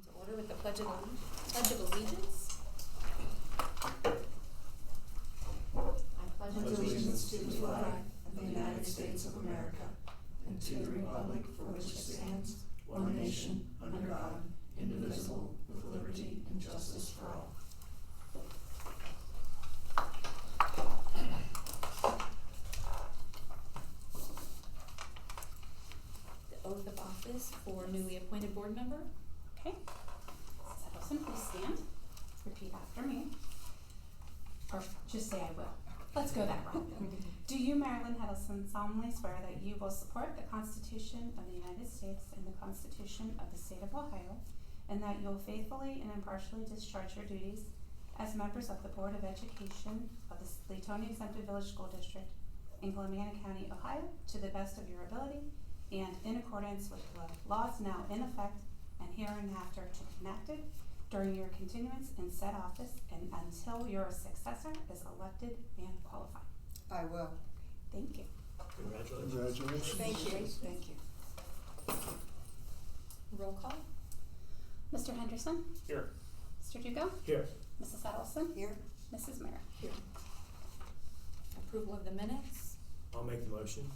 To order with the Pledge of Allegiance. I pledge allegiance to the flag of the United States of America and to the republic for which it stands, one nation, under God, indivisible, with liberty and justice for all. The oath of office for newly appointed board member. Okay. Mrs. Edelson, please stand. Repeat after me. Or just say I will. Let's go that route. Do you, Marilyn Edelson, solemnly swear that you will support the Constitution of the United States and the Constitution of the State of Ohio, and that you will faithfully and impartially discharge your duties as members of the Board of Education of the Leetonia Exempted Village School District in Leetonia County, Ohio, to the best of your ability and in accordance with the laws now in effect and hereinafter to be enacted during your continuance in said office and until your successor is elected and qualified? I will. Thank you. Congratulations. Thank you. Thank you. Roll call. Mr. Henderson? Here. Mr. Dugo? Here. Mrs. Edelson? Here. Mrs. Merritt? Here. Approval of the minutes. I'll make the motion.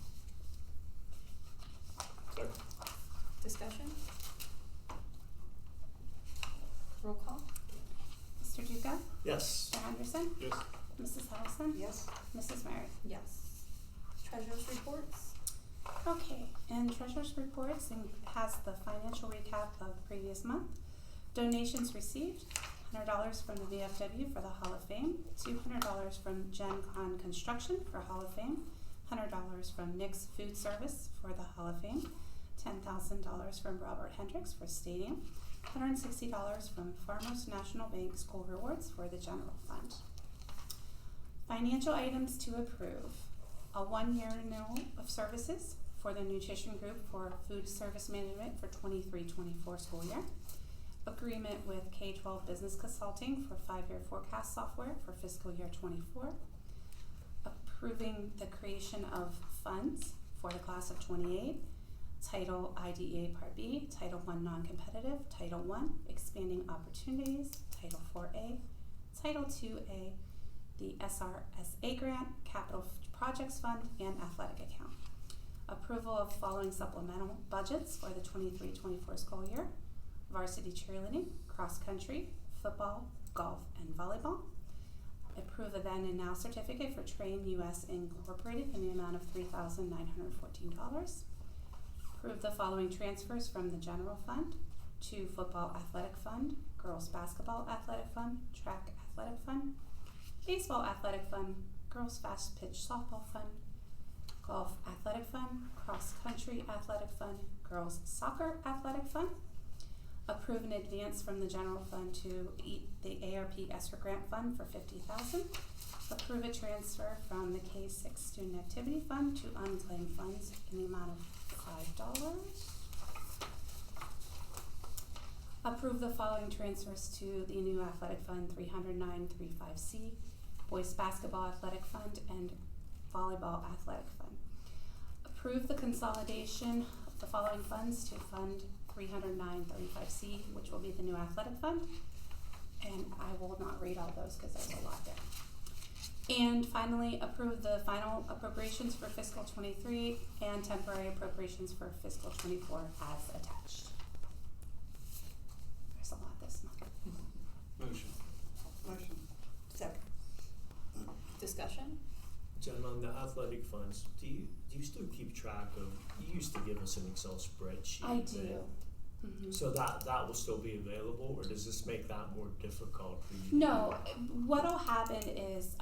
Second. Discussion. Roll call. Mr. Dugo? Yes. Mr. Henderson? Yes. Mrs. Edelson? Yes. Mrs. Merritt? Yes. Treasurer's reports. Okay, and Treasurer's Reports has the financial recap of the previous month. Donations received, $100 from the VFW for the Hall of Fame, $200 from Gen Con Construction for Hall of Fame, $100 from Nick's Food Service for the Hall of Fame, $10,000 from Robert Hendricks for Stadium, $160 from Farmers National Bank School Rewards for the General Fund. Financial items to approve. A 1-year renewal of services for the Nutrition Group for Food Service Management for 23-24 school year. Agreement with K-12 Business Consulting for 5-year forecast software for fiscal year 24. Approving the creation of funds for the class of 28. Title IDEA Part B, Title I Non-Competitive, Title I Expanding Opportunities, Title 4A, Title 2A, the SRSA Grant, Capital Projects Fund, and Athletic Account. Approval of following supplemental budgets for the 23-24 school year. Varsity cheerleading, cross country, football, golf, and volleyball. Approve a then and now certificate for Train US Incorporated in the amount of $3,914. Approve the following transfers from the general fund to football athletic fund, girls basketball athletic fund, track athletic fund, baseball athletic fund, girls fast pitch softball fund, golf athletic fund, cross country athletic fund, girls soccer athletic fund. Approve an advance from the general fund to the ARP ESSER grant fund for $50,000. Approve a transfer from the K-6 student activity fund to unclaimed funds in the amount of $5. Approve the following transfers to the new athletic fund 30935C, boys basketball athletic fund, and volleyball athletic fund. Approve the consolidation of the following funds to fund 30935C, which will be the new athletic fund. And I will not read all those because there's a lot there. And finally, approve the final appropriations for fiscal 23 and temporary appropriations for fiscal 24 as attached. There's a lot this month. Motion. Motion. Second. Discussion. Jen, on the athletic funds, do you still keep track of, you used to give us an Excel spreadsheet. I do. Right? Mm-hmm. So that will still be available, or does this make that more difficult for you? No, what'll happen is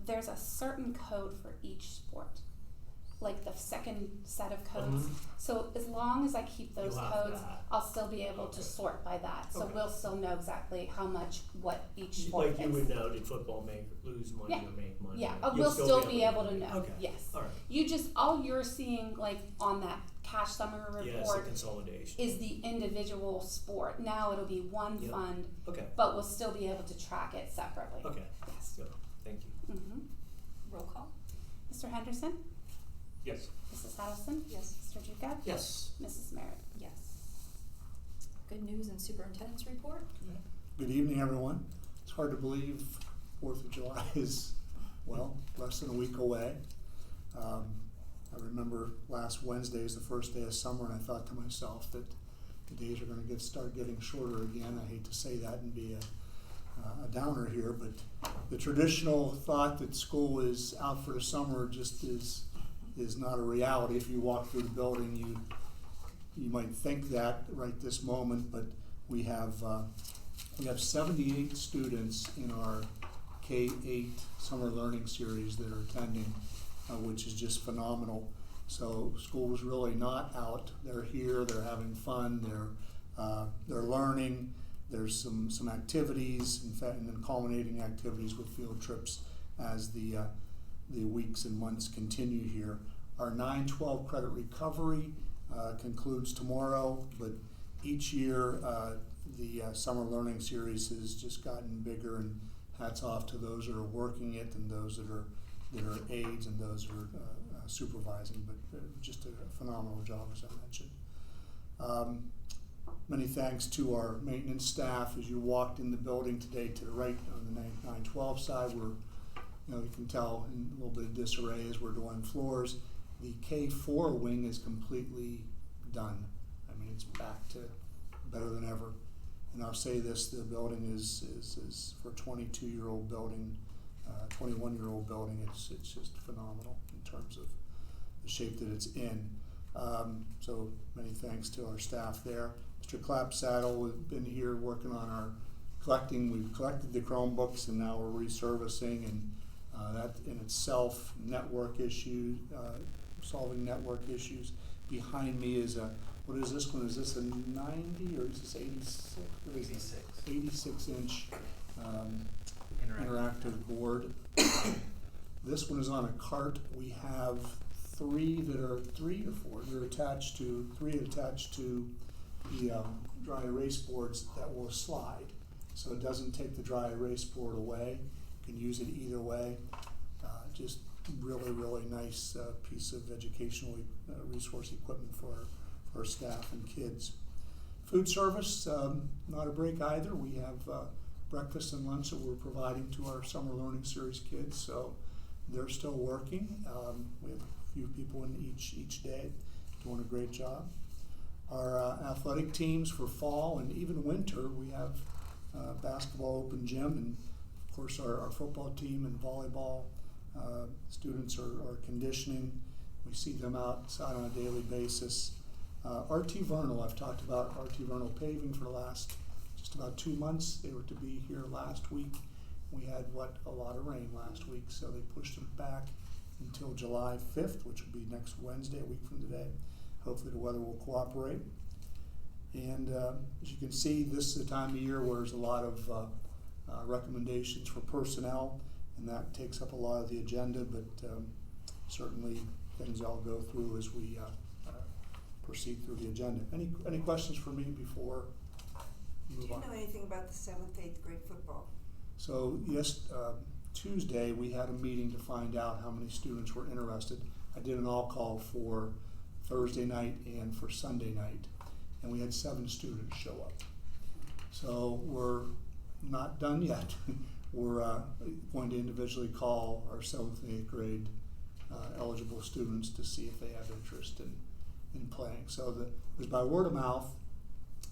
there's a certain code for each sport, like the second set of codes. Mhm. So as long as I keep those You'll have codes, that. I'll still be able to Okay. sort by that. So Okay. we'll still know exactly how much what each sport Like is. you would know, did football lose money Yeah. or make money? Yeah, You'll we'll still be able to know. Okay. Yes. All right. You just all you're seeing like on that cash summary Yeah, it's a report consolidation. is the individual sport. Now it'll be one Yep. fund, Okay. but we'll still be able to track it separately. Okay. Yes. Good. Thank you. Mm-hmm. Roll call. Mr. Henderson? Yes. Mrs. Adelson? Yes. Mr. Duca? Yes. Mrs. Merritt? Yes. Good news and superintendent's report. Good evening, everyone. It's hard to believe 4th of July is, well, less than a week away. I remember last Wednesday is the first day of summer, and I thought to myself that the days are going to start getting shorter again. I hate to say that and be a downer here, but the traditional thought that school is out for the summer just is not a reality. If you walk through the building, you might think that right this moment, but we have 78 students in our K-8 summer learning series that are attending, which is just phenomenal. So school is really not out. They're here. They're having fun. They're learning. There's some activities, in fact, and then culminating activities with field trips as the weeks and months continue here. Our 9-12 credit recovery concludes tomorrow, but each year the summer learning series has just gotten bigger, and hats off to those that are working it and those that are aides and those that are supervising, but just a phenomenal job, as I mentioned. Many thanks to our maintenance staff. As you walked in the building today, to the right on the 9-12 side, you can tell in a little bit of disarray as we're doing floors. The K4 wing is completely done. I mean, it's back to better than ever. And I'll say this: the building is for a 22-year-old building, 21-year-old building. It's just phenomenal in terms of the shape that it's in. So many thanks to our staff there. Mr. Clapsaddle has been here working on our collecting. We've collected the Chromebooks, and now we're resurfacing, and that in itself, network issues, solving network issues. Behind me is what is this one? Is this a 90 or is this 86? 86-inch interactive board. This one is on a cart. We have three or four. They're attached to the dry erase boards that will slide. So it doesn't take the dry erase board away. You can use it either way. Just really, really nice piece of educational resource equipment for our staff and kids. Food service, not a break either. We have breakfast and lunch that we're providing to our summer learning series kids, so they're still working. We have a few people in each day doing a great job. Our athletic teams for fall and even winter, we have basketball open gym, and of course our football team and volleyball students are conditioning. We see them outside on a daily basis. RT Vernal, I've talked about RT Vernal paving for the last just about 2 months. They were to be here last week. We had a lot of rain last week, so they pushed it back until July 5th, which will be next Wednesday, a week from today. Hopefully the weather will cooperate. And as you can see, this is the time of year where there's a lot of recommendations for personnel, and that takes up a lot of the agenda, but certainly things I'll go through as we proceed through the agenda. Any questions for me before we Do move you on? know anything about the 7th, 8th grade football? So yes, Tuesday we had a meeting to find out how many students were interested. I did an all-call for Thursday night and for Sunday night, and we had 7 students show up. So we're not done yet. We're going to individually call our 7th and 8th grade eligible students to see if they have interest in playing. So it was by word of mouth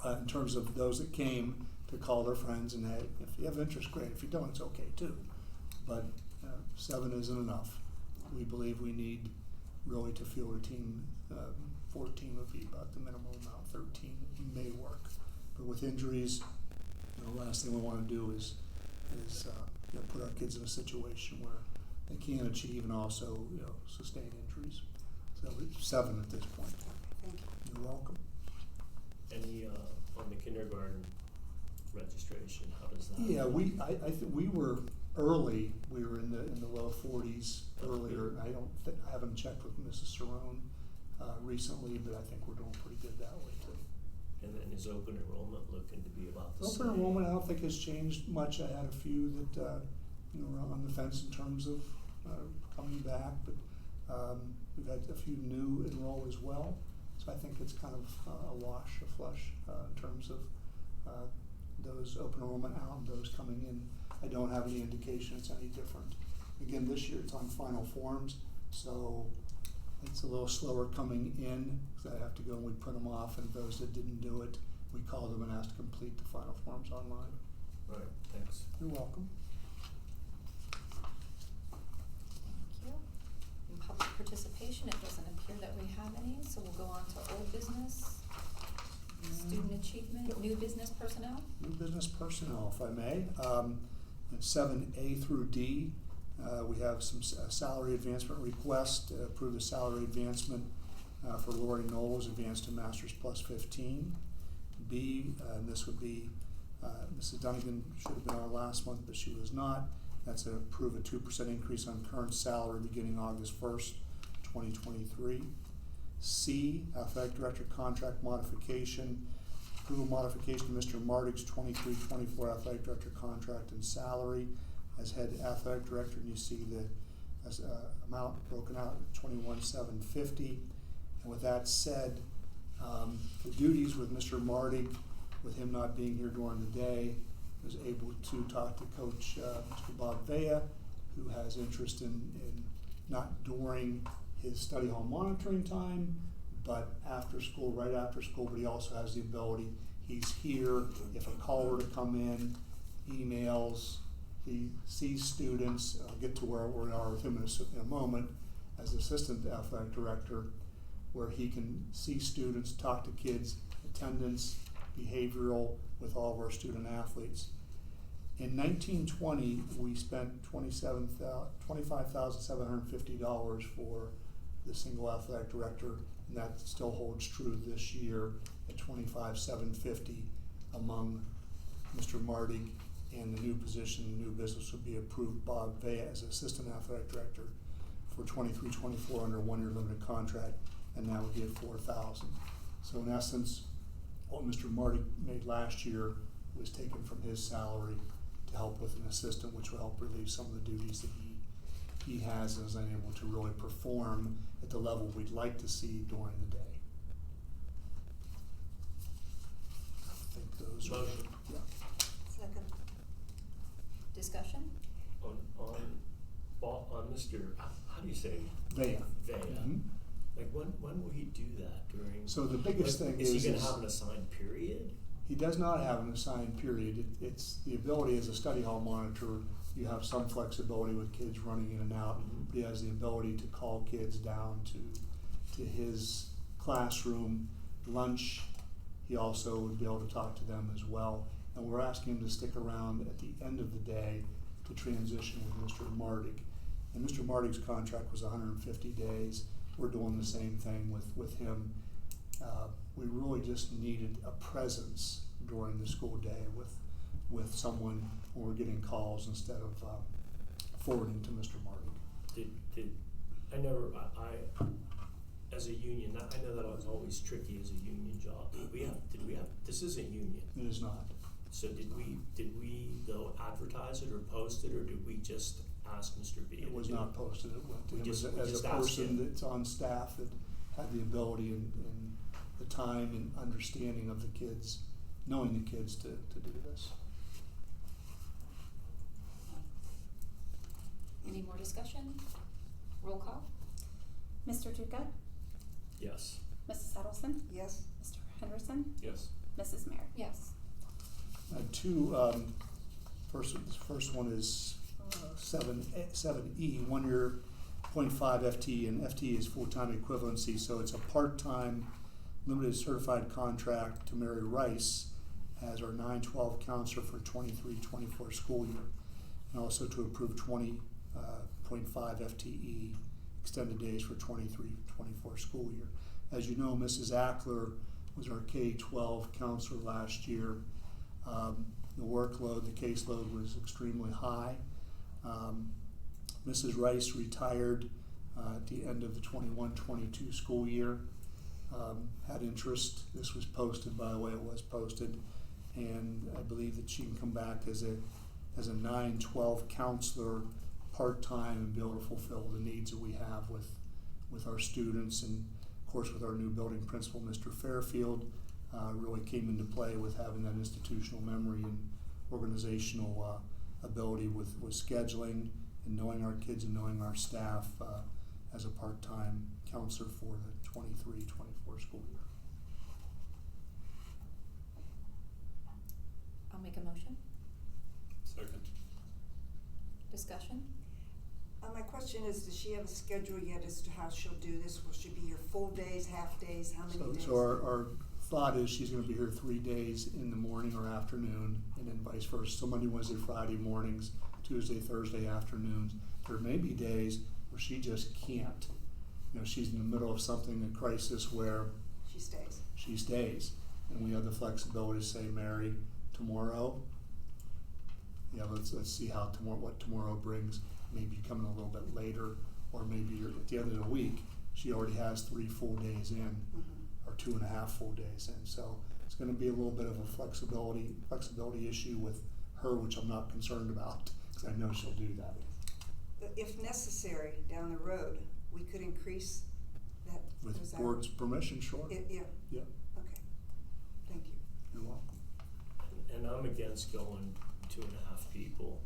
in terms of those that came to call their friends, and hey, if you have interest, great. If you don't, it's okay too. But 7 isn't enough. We believe we need really to field a team. 14 would be about the minimum amount. 13 may work, but with injuries, the last thing we want to do is put our kids in a situation where they can't achieve and also sustain injuries. So it's 7 at this point. Thank you. You're welcome. Any on the kindergarten registration? How does that? Yeah, I think we were early. We were in the low 40s earlier. I haven't checked with Mrs. Cerrone recently, but I think we're doing pretty good that way too. And then is open enrollment looking to be about the same? Open enrollment, I don't think has changed much. I had a few that were on the fence in terms of coming back, but we've had a few new enroll as well. So I think it's kind of a wash, a flush in terms of those open enrollment out and those coming in. I don't have any indication it's any different. Again, this year it's on final forms, so it's a little slower coming in because I have to go and we print them off, and those that didn't do it, we call them and ask to complete the final forms online. Right, thanks. You're welcome. Thank you. In public participation, it doesn't appear that we have any, so we'll go on to old business, student achievement, new business personnel. New business personnel, if I may. 7A through D, we have some salary advancement request. Approve the salary advancement for Lori Knowles, advanced to Masters plus 15. B, and this would be, Mrs. Dunnigan should have been our last month, but she was not. That's to approve a 2% increase on current salary beginning August 1st, 2023. C, athletic director contract modification. Approval modification to Mr. Mardig's 23-24 athletic director contract and salary as head athletic director, and you see the amount broken out at $21,750. And with that said, the duties with Mr. Mardig, with him not being here during the day, was able to talk to Coach Mr. Bob Vea, who has interest in not during his study hall monitoring time, but after school, right after school, but he also has the ability, he's here, if a call were to come in, emails, he sees students. I'll get to where we are with him in a moment, as assistant athletic director, where he can see students, talk to kids, attendance, behavioral, with all of our student athletes. In 1920, we spent $25,750 for the single athletic director, and that still holds true this year at $25,750 among Mr. Mardig, and the new position, the new business would be approved Bob Vea as assistant athletic director for 23-24 under a 1-year limited contract, and that would be at $4,000. So in essence, what Mr. Mardig made last year was taken from his salary to help with an assistant, which will help relieve some of the duties that he has and is unable to really perform at the level we'd like to see during the day. I think those are, Motion. yeah. Second. Discussion? On Mr. How do you say? Vea. Vea. Mhm. Like when will he do that during? So the biggest thing is he is going to have an assigned period? he does not have an assigned period. It's the ability as a study hall monitor. You have some flexibility with kids running in and out, Mhm. but he has the ability to call kids down to his classroom, lunch. He also would be able to talk to them as well. And we're asking him to stick around at the end of the day to transition with Mr. Mardig. And Mr. Mardig's contract was 150 days. We're doing the same thing with him. We really just needed a presence during the school day with someone when we're getting calls instead of forwarding to Mr. Mardig. As a union, I know that was always tricky as a union job. Did we have, this isn't union. It is not. So did we go advertise it or post it, or did we just ask Mr. V? It was not posted. It went to We him just as a asked person him. that's on staff that had the ability and the time and understanding of the kids, knowing the kids to do this. Any more discussion? Roll call? Mr. Duca, Yes. Mrs. Edelson, Yes. Mr. Henderson, Yes. Mrs. Merrick. Yes. First one is 7E, 1 year 0.5 FTE, and FTE is full-time equivalency, so it's a part-time limited certified contract to Mary Rice as our 9-12 counselor for 23-24 school year, and also to approve 20.5 FTE extended days for 23-24 school year. As you know, Mrs. Ackler was our K-12 counselor last year. The workload, the caseload was extremely high. Mrs. Rice retired at the end of the 21-22 school year. Had interest. This was posted, by the way, it was posted, and I believe that she can come back as a 9-12 counselor part-time and be able to fulfill the needs that we have with our students. And of course, with our new building principal, Mr. Fairfield, really came into play with having that institutional memory and organizational ability with scheduling and knowing our kids and knowing our staff as a part-time counselor for the 23-24 school year. I'll make a motion. Second. Discussion? My question is, does she have a schedule yet as to how she'll do this? Will she be here full days, half days, how many days? So our thought is she's gonna be here 3 days in the morning or afternoon, and then vice versa. So Monday, Wednesday, Friday mornings, Tuesday, Thursday afternoons. There may be days where she just can't. You know, she's in the middle of something, a crisis where She stays. she stays. And we have the flexibility to say, Mary, tomorrow, let's see how what tomorrow brings. Maybe coming a little bit later, or maybe you're at the end of the week, she already has 3 full days in, Mm-hmm. or 2.5 full days in. So it's gonna be a little bit of a flexibility issue with her, which I'm not concerned about, because I know she'll do that. If necessary, down the road, we could increase that. With those board's hours. permission, sure. Yeah, Yeah, okay. Thank you. you're welcome. And I'm against going 2.5 people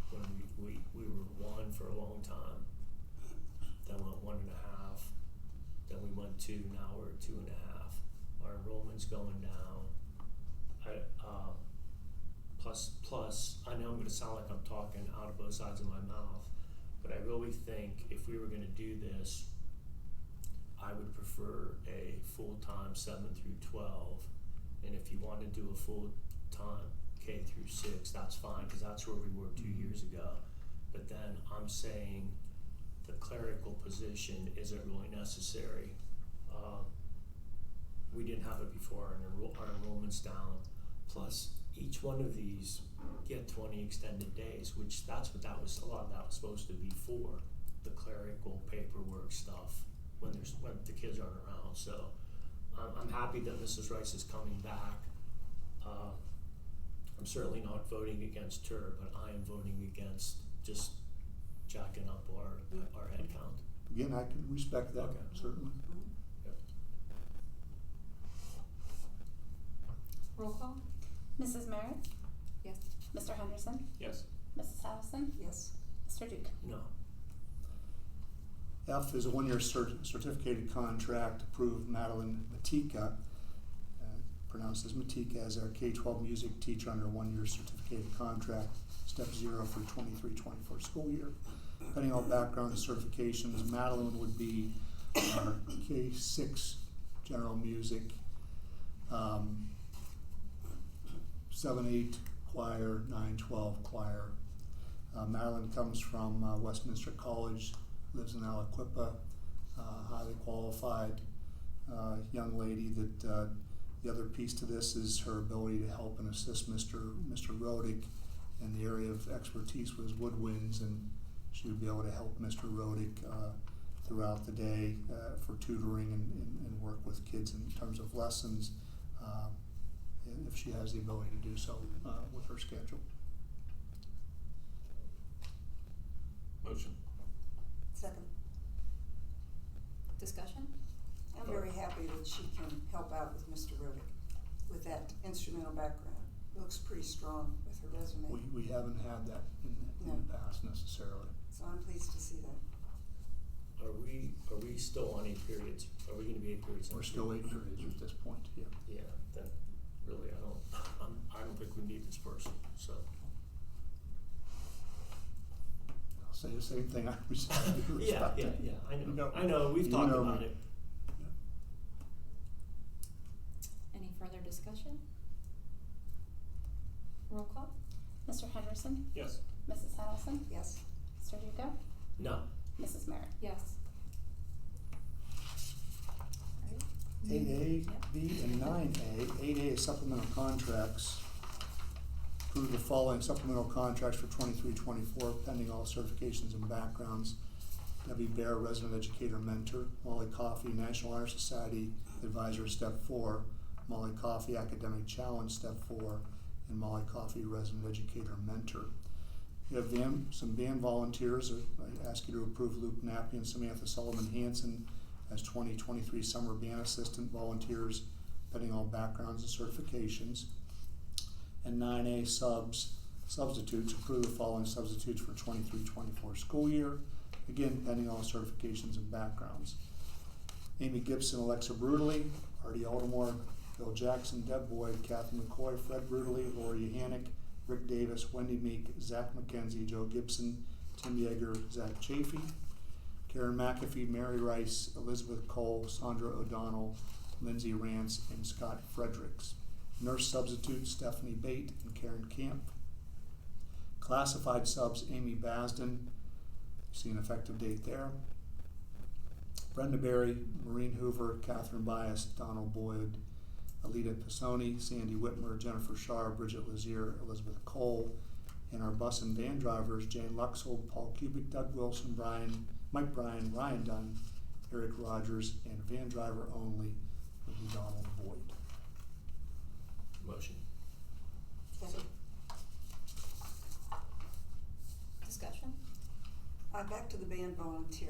when we were 1 for a long time. Then went 1.5. Then we went 2. Now we're at 2.5. Our enrollment's going down. Plus, I know I'm going to sound like I'm talking out of both sides of my mouth, but I really think if we were going to do this, I would prefer a full-time 7 through 12, and if you want to do a full-time K through 6, that's fine, because that's where we were 2 years ago. But then I'm saying the clerical position isn't really necessary. We didn't have it before, and our enrollment's down. Plus, each one of these get 20 extended days, which a lot of that was supposed to be for the clerical paperwork stuff when the kids aren't around. So I'm happy that Mrs. Rice is coming back. I'm certainly not voting against her, but I am voting against just jacking up our head count. Again, I can respect that, Okay. certainly. Roll call? Mrs. Merritt? Yes. Mr. Henderson? Yes. Mrs. Allison? Yes. Mr. Duke? No. F is a 1-year certificated contract, approved Madeline Matika, pronounced as Matika, as our K-12 music teacher under a 1-year certificated contract, step 0 for 23-24 school year. Depending on background and certifications, Madeline would be our K-6 general music, 7-8 choir, 9-12 choir. Madeline comes from Westminster College, lives in Aliquippa, highly qualified young lady. That the other piece to this is her ability to help and assist Mr. Rodick in the area of expertise with his woodwinds, and she would be able to help Mr. Rodick throughout the day for tutoring and work with kids in terms of lessons, if she has the ability to do so with her schedule. Motion. Second. Discussion? I'm very happy that she can help out with Mr. Rodick with that instrumental background. Looks pretty strong with her resume. We haven't had that in the past necessarily. So I'm pleased to see that. Are we still on 8 periods? Are we going to be 8 periods? We're still 8 periods at this point, yeah. Yeah. Then really, I don't think we need this person. So. I'll say the same thing I was saying. Yeah. I know. We've You talked know about me. it. Any further discussion? Roll call? Mr. Henderson? Yes. Mrs. Allison? Yes. Mr. Duco? No. Mrs. Merritt? Yes. 8A, B, and 9A. 8A is supplemental contracts. Approve the following supplemental contracts for 23-24 pending all certifications and backgrounds. Debbie Bear, Resident Educator Mentor. Molly Coffey, National Honor Society Advisor, Step 4. Molly Coffey, Academic Challenge, Step 4. And Molly Coffey, Resident Educator Mentor. We have some band volunteers. I ask you to approve Luke Nappy and Samantha Sullivan Hanson as 2023 summer band assistant volunteers, pending all backgrounds and certifications. And 9A substitutes, approve the following substitutes for 23-24 school year, again pending all certifications and backgrounds. Amy Gibson, Alexa Brutally, Artie Aldermore, Bill Jackson, Deb Boyd, Kathy McCoy, Fred Brutally, Lori Yohannick, Rick Davis, Wendy Meek, Zach McKenzie, Joe Gibson, Tim Yeager, Zach Chafee, Karen McAfee, Mary Rice, Elizabeth Cole, Sandra O'Donnell, Lindsay Rance, and Scott Fredericks. Nurse substitutes, Stephanie Bate and Karen Camp. Classified subs, Amy Basden, see an effective date there. Brenda Berry, Maureen Hoover, Catherine Bias, Donald Boyd, Alita Pisoni, Sandy Whitmer, Jennifer Shar, Bridget Lazier, Elizabeth Cole, and our bus and van drivers, Jane Luxel, Paul Kubik, Doug Wilson, Mike Bryan, Ryan Dunn, Eric Rogers, and van driver only would be Donald Boyd. Motion. Second. Discussion? Back to the band volunteer.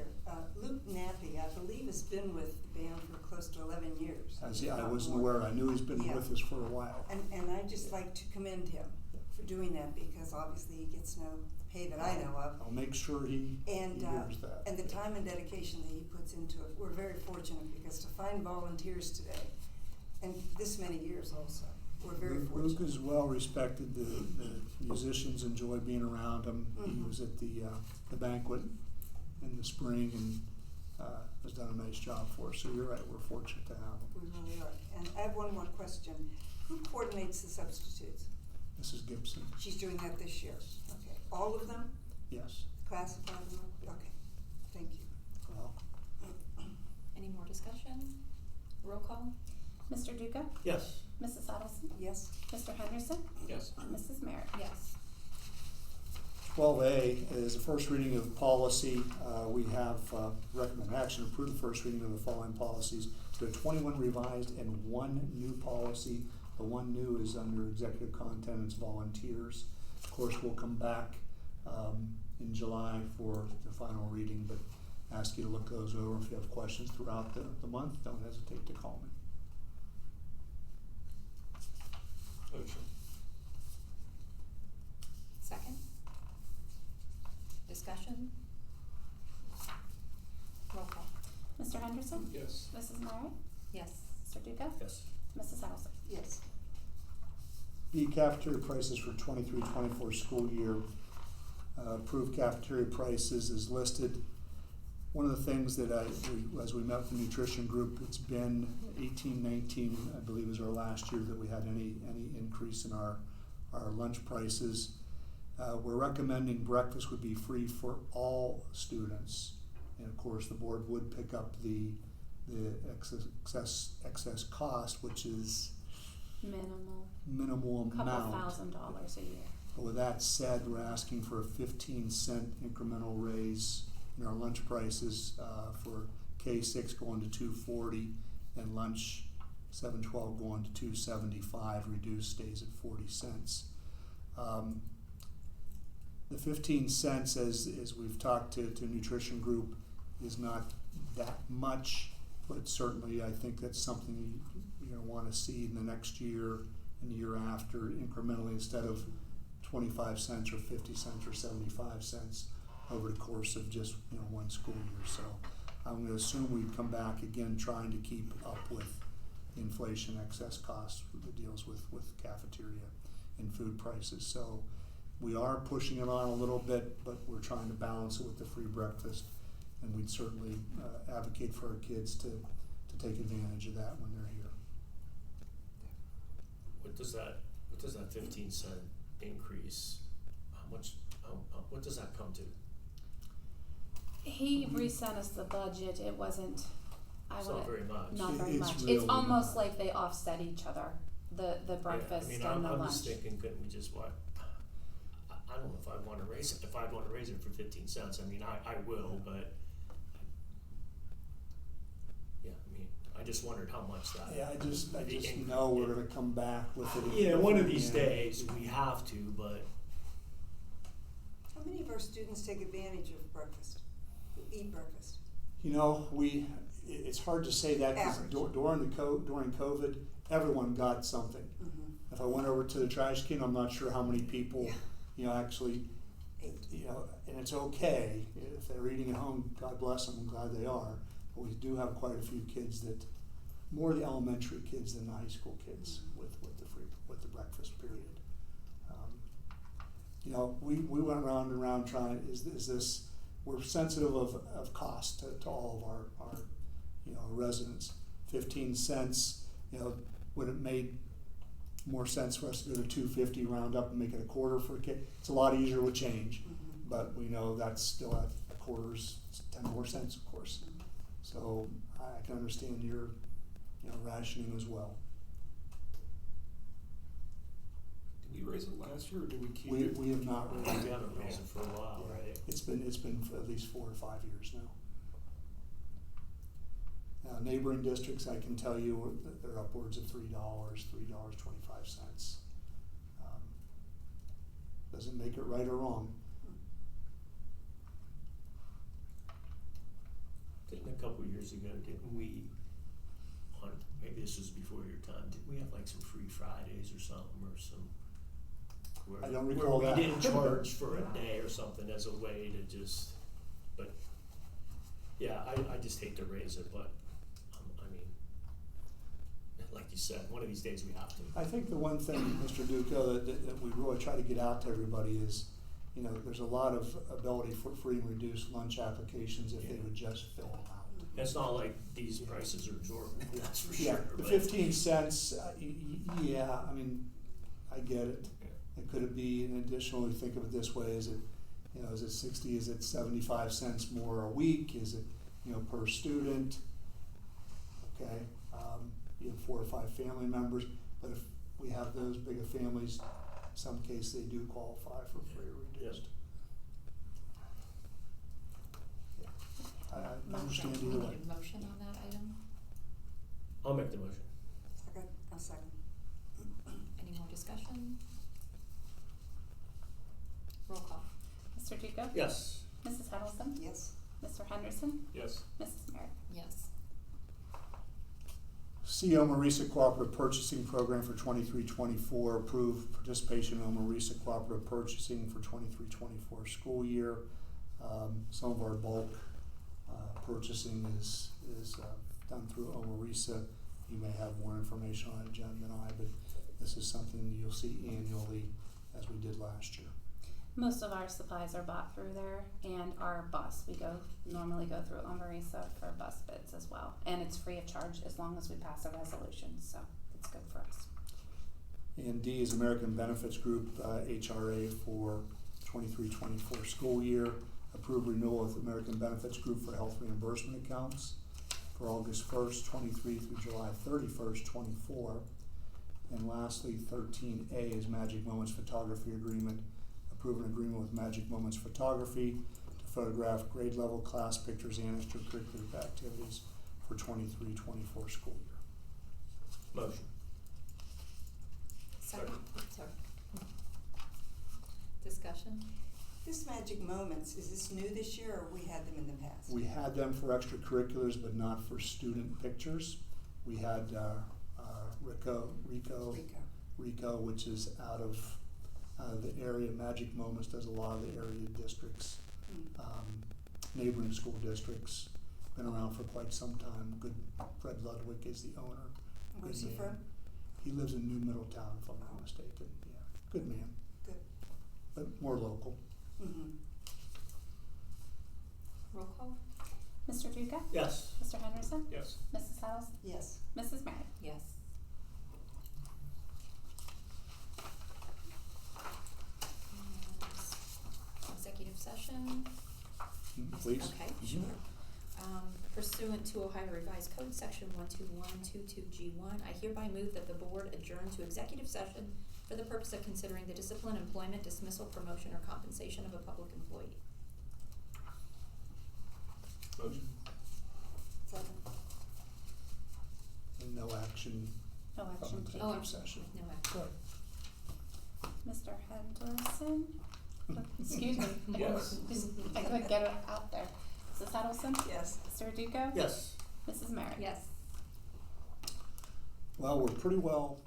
Luke Nappy, I believe, has been with the band for close to 11 years. I wasn't aware. I knew he's been Yeah. with us for a while. And I'd just like to commend him for doing that, because obviously he gets no pay that I know of. I'll make sure he And, hears that. and the time and dedication that he puts into it, we're very fortunate, because to find volunteers today, and this many years also, we're very Luke fortunate. is well respected. The musicians enjoy being around him. He Mhm. was at the banquet in the spring and has done a nice job for us. So you're right, we're fortunate to have him. We really are. And I have one more question. Who coordinates the substitutes? Mrs. Gibson, She's doing that this year. Okay. All of them? yes. Classified them? Okay. Thank you. Well, Any more discussion? Roll call? Mr. Duca? Yes. Mrs. Adelson? Yes? Mr. Henderson? Yes. Mrs. Merrick? Yes. 12A is the first reading of policy. We have recommend action to approve the first reading of the following policies. There are 21 revised and 1 new policy. The 1 new is under executive content, it's volunteers. Of course, we'll come back in July for the final reading, but ask you to look those over. If you have questions throughout the month, don't hesitate to call me. Motion. Second? Discussion? Roll call? Mr. Henderson? Yes. Mrs. Merrick? Yes. Mr. Duca? Yes. Mrs. Adelson? Yes. B, cafeteria prices for 23-24 school year. Approved cafeteria prices is listed. One of the things that as we met with the nutrition group, it's been 18-19, I believe, is our last year that we had any increase in our lunch prices. We're recommending breakfast would be free for all students, and of course the board would pick up the excess cost, which is minimal Couple amount. $1,000 a year. But with that said, we're asking for a 15-cent incremental raise in our lunch prices for K6 going to $2.40 and lunch 7-12 going to $2.75. Reduced stays at 40 cents. The 15 cents, as we've talked to nutrition group, is not that much, but certainly I think that's something you're going to want to see in the next year and the year after incrementally, instead of 25 cents or 50 cents or 75 cents over the course of just one school year. So I'm going to assume we'd come back again trying to keep up with inflation, excess costs that deals with cafeteria and food prices. So we are pushing it on a little bit, but we're trying to balance it with the free breakfast, and we'd certainly advocate for our kids to take advantage of that when they're here. What does that 15-cent increase, what does that come to? He resent us the budget. It wasn't, It's not very much. not very It's much. really It's almost not. like they offset each other, the breakfast Yeah, I mean, and the I'm lunch. just thinking, couldn't we just I don't know if I'd want to raise it. If I'd want to raise it for 15 cents, I mean, I will, but yeah, I mean, I just wondered how much that. Yeah, I just the know we're going to come back with it. Yeah, one of these Yeah. days we have to, but How many of our students take advantage of breakfast, who eat breakfast? We it's hard to say that, because Average. during COVID, everyone got something. If I went over to the trash can, I'm not sure how many people, actually, and it's okay. If they're eating at home, God bless them, I'm glad they are. But we do have quite a few kids that, more the elementary kids than the high school kids with the breakfast period. We went round and round trying, is this, we're sensitive of cost to all of our residents. 15 cents, would it made more sense for us to go to $2.50, round up and make it a quarter for a kid? It's a lot easier with change, but we know that's still at quarters, 10 more cents, of course. So I can understand your, rationing as well. Did we raise it last year, or did we keep it? We have not raised We it. haven't raised it for a while, right? It's been for at least 4 to 5 years now. Now, neighboring districts, I can tell you, they're upwards of $3.25. Doesn't make it right or wrong. Didn't a couple of years ago, didn't we, maybe this was before your time, didn't we have like some free Fridays or something, or some, I don't recall where that. we didn't charge for a day or something as a way to just, but, yeah, I just hate to raise it, but, like you said, one of these days we have to. I think the one thing, Mr. Duco, that we really try to get out to everybody is, there's a lot of ability for free and reduced lunch applications if they would just fill them out. It's not like these prices are exorbitant, that's for Yeah, sure. the but- 15 cents, I get it. Yeah. Could it be an additional, think of it this way, is it 60, is it 75 cents more a week? Is it, per student? Okay, you have 4 or 5 family members, but if we have those big of families, in some cases they do qualify for free or reduced. Yeah. I understand either way. We need a motion on that item? I'll make the motion. Second, I'll second. Any more discussion? Roll call. Mr. Duco? Yes. Mrs. Huddleston? Yes. Mr. Henderson? Yes. Mrs. Merrick? Yes. CO Marisa Cooperative Purchasing Program for 23-24, approved participation in Marisa Cooperative Purchasing for 23-24 school year. Some of our bulk purchasing is done through Omarisa. You may have more information on it, Jen, than I, but this is something you'll see annually as we did last year. Most of our supplies are bought through there, and our bus, we normally go through Omarisa for bus bids as well. And it's free of charge as long as we pass a resolution, so it's good for us. And D is American Benefits Group, HRA for 23-24 school year. Approved renewal with American Benefits Group for health reimbursement accounts for August 1st, 23 through July 31st, 24. And lastly, 13A is Magic Moments Photography Agreement. Approve an agreement with Magic Moments Photography to photograph grade level class pictures and extracurricular activities for 23-24 school year. Motion. Second. Sorry. Discussion? This Magic Moments, is this new this year, or we had them in the past? We had them for extracurriculars, but not for student pictures. We had Rico, which is out of the area. Magic Moments does a lot of the area districts, neighboring school districts. Been around for quite some time. Good. Fred Ludwig is the owner. Where's Good he man. from? He lives in New Middletown, if I'm not mistaken. Yeah, good man, Good. but more local. Roll call? Mr. Duca? Yes. Mr. Henderson? Yes. Mrs. Huddleston? Yes. Mrs. Merrick? Yes. And executive session? Please. Okay, sure. Pursuant to Ohio Revised Code, Section 12122G1, I hereby move that the board adjourn to executive session for the purpose of considering the discipline, employment, dismissal, promotion, or compensation of a public employee. Motion. Second. And no action No from action taken. executive session. No action. Good. Mr. Henderson? Excuse me. Yes. I couldn't get it out there. Mrs. Huddleston? Yes. Mr. Duco? Yes. Mrs. Merrick? Yes. Well, we're pretty well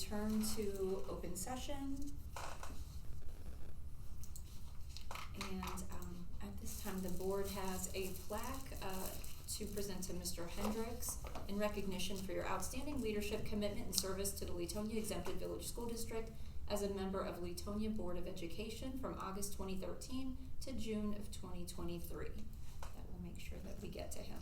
return to open session. And at this time, the board has a plaque to present to Mr. Hendricks in recognition for your outstanding leadership, commitment, and service to the Leetonia Exempted Village School District as a member of Leetonia Board of Education from August 2013 to June of 2023. That will make sure that we get to him.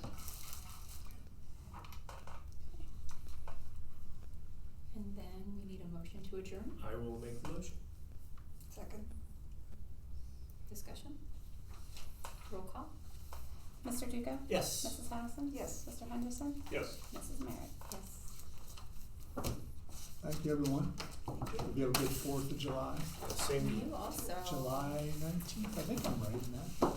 And then we need a motion to adjourn. I will make the motion. Second? Discussion? Roll call? Mr. Duco? Yes. Mrs. Harrison? Yes. Mr. Henderson? Yes. Mrs. Merritt? Yes. Thank you, everyone. You have a good 4th of July. Same to you. You also. July 19th, I think I'm right in that.